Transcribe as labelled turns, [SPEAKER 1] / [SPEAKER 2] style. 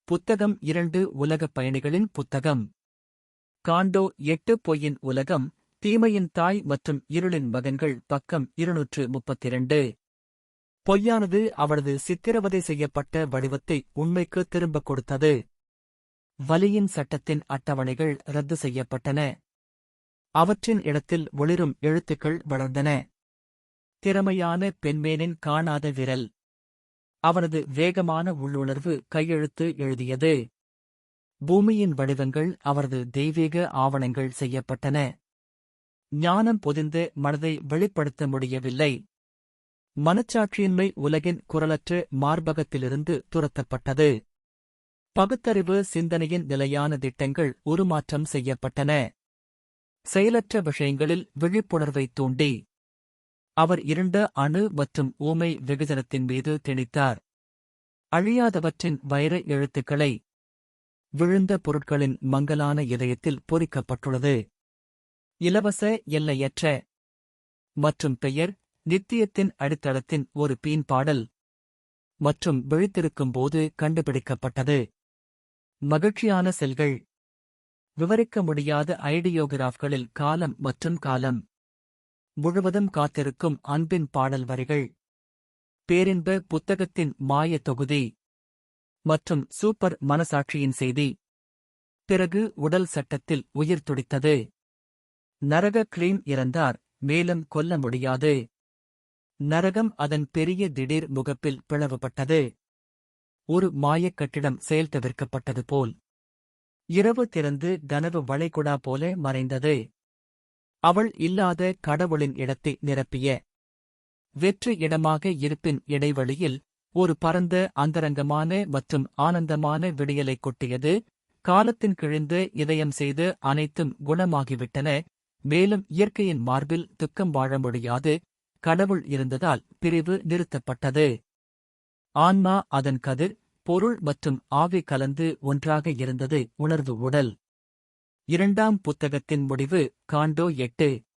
[SPEAKER 1] புத்தகம் 2 உலகப் பயணிகளின் புத்தகம். காண்டோ 8 பொய்யின் உலகம், தீமையின் தாய் மற்றும் இருளின் மகன்கள் பக்கம் 232. பொய்யானது அவளது சித்திரவதை செய்யப்பட்ட வடிவத்தை உண்மைக்கு திரும்பக் கொடுத்தது. வலியின் சட்டத்தின் அட்டவணைகள் ரத்து செய்யப்பட்டன. அவற்றின் இடத்தில் ஒளிரும் எழுத்துக்கள் வளர்ந்தன. திறமையான பெண்மேனின் காணாத விரல். அவனது வேகமான உள்ளுணர்வு கையெழுத்து எழுதியது. பூமியின் வடிவங்கள் அவரது தெய்வீக ஆவணங்கள் செய்யப்பட்டன. ஞானம் பொதிந்த மனதை வெளிப்படுத்த முடியவில்லை. மனச்சாட்சியின்மை உலகின் குரலற்ற மார்பகத்திலிருந்து துரத்தப்பட்டது. பகுத்தறிவு சிந்தனையின் நிலையான திட்டங்கள் உருமாற்றம் செய்யப்பட்டன. செயலற்ற விஷயங்களில் விழிப்புணர்வைத் தூண்டி அவர் இருண்ட அணு மற்றும் ஊமை வெகுஜனத்தின் மீது திணித்தார். அழியாதவற்றின் வைர எழுத்துக்களை விழுந்த பொருட்களின் மங்கலான இதயத்தில் பொறிக்கப்பட்டுள்ளது. இலவச எல்லையற்ற மற்றும் பெயர் நித்தியத்தின் அடித்தளத்தின் ஒரு பீன்பாடல் மற்றும் விழித்திருக்கும்போது கண்டுபிடிக்கப்பட்டது. மகிழ்ச்சியான செல்கள். விவரிக்க முடியாத ஐடியோகிராஃப்களில் காலம் மற்றும் காலம் முழுவதும் காத்திருக்கும் அன்பின் பாடல் வரிகள். பேரின்ப புத்தகத்தின் மாய தொகுதி மற்றும் சூப்பர் மனசாட்சியின் செய்தி. பிறகு உடல் சட்டத்தில் உயிர் துடித்தது. நரக கிரீம் இறந்தார், மேலும் கொல்ல முடியாது. நரகம் அதன் பெரிய திடீர் முகப்பில் பிளவுபட்டது. ஒரு மாயக் கட்டிடம் செயல்தவிர்க்கப்பட்டது போல். இரவு திறந்து கனவு வளைகுடா போல மறைந்தது. அவள் இல்லாத கடவுளின் இடத்தை நிரப்பிய வெற்று இடமாக இருப்பின் இடைவெளியில் ஒரு பரந்த அந்தரங்கமான மற்றும் ஆனந்தமான விடியலை கொட்டியது. காலத்தின் கிழிந்து இதயம் செய்து அனைத்தும் குணமாகிவிட்டன. மேலும் இயற்கையின் மார்பில் துக்கம் வாழ முடியாது. கடவுள் இருந்ததால் பிரிவு நிறுத்தப்பட்டது. ஆன்மா அதன் கதிர், பொருள் மற்றும் ஆவி கலந்து ஒன்றாக இருந்தது. உணர்வு உடல். 2ஆம் புத்தகத்தின் முடிவு. காண்டோ 8.